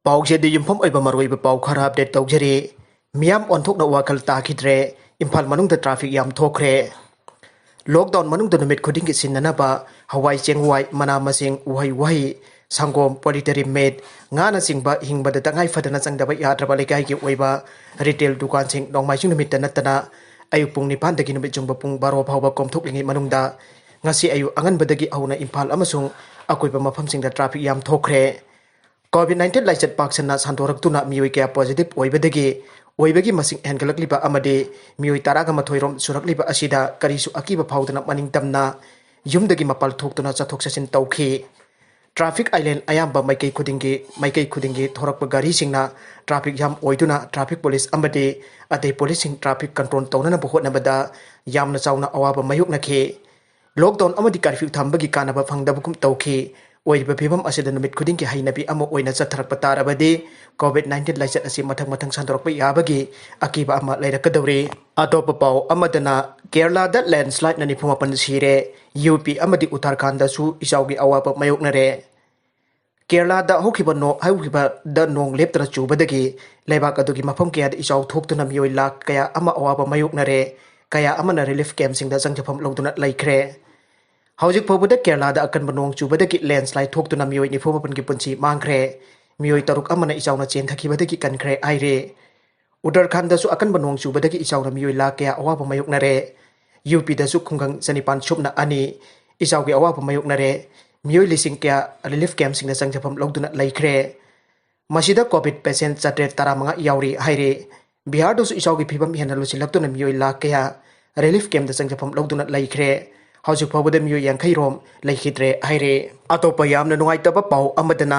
ꯄꯥꯎꯁꯦꯗꯤ ꯌꯨꯝꯐꯝ ꯑꯣꯏꯕ ꯃꯔꯨꯑꯣꯏꯕ ꯄꯥꯎ ꯈꯔ ꯑꯞꯗꯦꯠ ꯇꯧꯖꯔꯤ ꯃꯤꯌꯥꯝ ꯑꯣꯟꯊꯣꯛꯅ ꯋꯥꯈꯜ ꯇꯥꯈꯤꯗ꯭ꯔꯦ ꯏꯝꯐꯥꯜ ꯃꯅꯨꯡꯗ ꯇ꯭ꯔꯥꯐꯤꯛ ꯌꯥꯝ ꯊꯣꯛꯈ꯭ꯔꯦ ꯂꯣꯛꯗꯥꯎꯟ ꯃꯅꯨꯡꯗ ꯅꯨꯃꯤꯠ ꯈꯨꯗꯤꯡꯒꯤ ꯁꯤꯟꯅꯅꯕ ꯍꯋꯥꯏ ꯆꯦꯡꯋꯥꯏ ꯃꯅꯥ ꯃꯁꯤꯡ ꯎꯍꯩ ꯋꯥꯍꯩ ꯁꯪꯒꯣꯝ ꯄꯣꯂꯤꯇꯔꯤ ꯃꯦꯠ ꯉꯥꯅꯆꯤꯡꯕ ꯍꯤꯡꯕꯗ ꯇꯉꯥꯏ ꯐꯗꯅ ꯆꯪꯗꯕ ꯌꯥꯗ꯭ꯔꯕ ꯂꯩꯀꯥꯏꯒꯤ ꯑꯣꯏꯕ ꯔꯤꯇꯦꯜ ꯗꯨꯀꯥꯟꯁꯤꯡ ꯅꯣꯡꯃꯥꯏꯖꯤꯡ ꯅꯨꯃꯤꯠꯇ ꯅꯠꯇꯅ ꯑꯌꯨꯛ ꯄꯨꯡ 9ꯗꯒꯤ ꯅꯨꯃꯤꯠ ꯆꯨꯡꯕ ꯄꯨꯡ 12 ꯐꯥꯎꯕ ꯀꯣꯝꯊꯣꯛꯂꯤꯉꯩ ꯃꯅꯨꯡꯗ ꯉꯁꯤ ꯑꯌꯨꯛ ꯑꯉꯟꯕꯗꯒꯤ ꯍꯧꯅ ꯏꯝꯐꯥꯜ ꯑꯃꯁꯨꯡ ꯑꯀꯣꯏꯕ ꯃꯐꯝꯁꯤꯡꯗ ꯇ꯭ꯔꯥꯐꯤꯛ ꯌꯥꯝ ꯊꯣꯛꯈ꯭ꯔꯦ COVID-19 लाइचत पाक्सना संदोरक्तुना मियोई कया पॉजिटिव ओइबदगी ओइबगी मसिंग हेंगलक्लिबा अमदे मियोई तारागा मथोइरोम सुरक्लिबा असिदा करिसु अकीबा फाउदना मनिंगतमना युमदगी मपाल थोक्तुना चथोक चसिन तौखी ट्राफिक आइलैंड अयाम्बा माइकई खुदिंगी थोरक्प गारी सिंगना ट्राफिक जाम ओइदुना ट्राफिक पुलिस अमदे अतै पुलिस सिंग ट्राफिक कंट्रोल तौनना होटनबदा यामना चाउना अवाबा मायुकनखे लॉकडाउन अमदि कर्फ्यू थंबगी कानबा फंगदबकुम तौखी ओइबा फिबम असिदा नुमित खुदिंगी हाइनबी अमा ओइना चथरक तारबदि कोविड-19 लाइचत असि मथंग मथंग संदोरक याबगी अकीबा अमा लैरकदौरे अतोप पाव अमदना केरला दा लैंडस्लाइड ननि फुमापन सिरे यूपी अमदि उत्तराखंड दसु इसाउगी अवाब मायोकनरे केरला दा हौखिबा दा नोंग लेप्तरा चुबदगी लेबाक अदुगी मफम कया दा इसाउ थोक्तुना मियोइ लाख कया अमा अवाब मायोकनरे कया अमना रिलीफ कैंप सिंगदा संजफम लौदुना लैख्रे हौजिक फाउबदा केरला दा अकनब नोंग चुबदगी लैंडस्लाइड थोक्तुना मियोइ निफुमापन की पुंसी मांगख्रे मियोइ तरुक अमना इसाउना चेंथखिबदगी कनख्रे आइरे उत्तराखंड दसु अकनब नोंग चुबदगी इसाउना मियोइ लाख कया अवाब मायोकनरे यूपी दसु खुंगंग सनिपान सुबना अनि इसाउगी अवाब मायोकनरे मियोइ लिसिंग कया रिलीफ कैंप सिंगदा संजफम लौदुना लैख्रे मसिदा कोविड पेशेंट चट्रेट 15 याउरी हाइरे बिहार दसु इसाउगी फिबम हेना लुसिलक्तुना मियोइ लाख कया रिलीफ कैंप दा संजफम लौदुना लैख्रे हौजिक फाउबदा मियोइ यांखै रोम लैखिद्रे हाइरे अतोप यामना नुंगाइतबा पाउ अमदना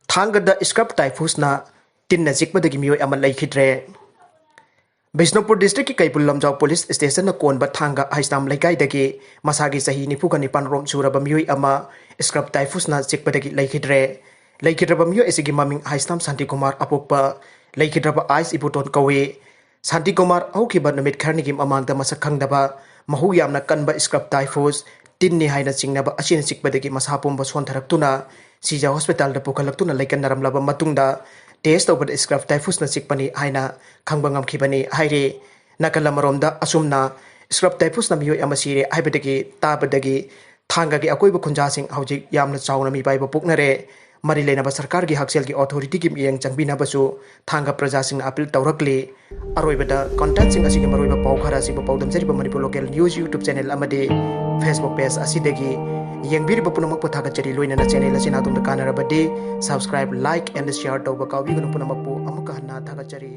थांगदा स्क्रब टाइफूसना तिन्ना जिकबदगी मियोइ अमा लैखिद्रे बिष्णुपुर डिस्ट्रिक्ट की कैपुल लमजाउ पुलिस स्टेशन कोनबा थांगा हाइस्ताम लैकाइदगी मसागी सही 94 रोम सुरबा मियोइ अमा स्क्रब टाइफूसना जिकबदगी लैखिद्रबा मियोइ एसिगी ममिंग हाइस्ताम शांति कुमार अपोकपा लैखिद्रबा आइस इबुटोन कौवे शांति कुमार हौखिबा नुमित खरनिगी ममांगदा मसक खंगदबा महू यामना कनबा स्क्रब टाइफूस तिन्नी हाइना चिंगनबा असिन चिकबदगी मसा पुंबा सोनथरक्तुना सीजा हॉस्पिटल दा पुखलक्तुना लैकनरमलबा मतुंगदा टेस्ट तौबद स्क्रब टाइफूसना चिकपनी हाइना खंगबा ngamkhibani haire nakala maromda asumna scrub टाइफूसना मियोइ अमा सिरे हाइबदगी ताबदगी थांगागी अकोइबा खुंजासिंग हौजिक यामना चाउना मी बाइबा पुकनरे मरी लेनबा सरकार की हक्सेल की अथॉरिटी की मियंग चंगबिनाबसु थांगा प्रजासिंग अपील तौरकले अरोइबदा कंटेंट सिंग असिगे मरोइबा पाउ खरा सिबा पाउदम जरिबा Manipur local news YouTube channel अमदे फेसबुक पेज असिदगी यंगबिरबा पुनमक पथागचरी लोइना चैनल असिना दुमदा कानरबदे सब्सक्राइब लाइक एंड शेयर तौबा काउबिगनु पुनमकपु अमुक हन्ना थागचरी।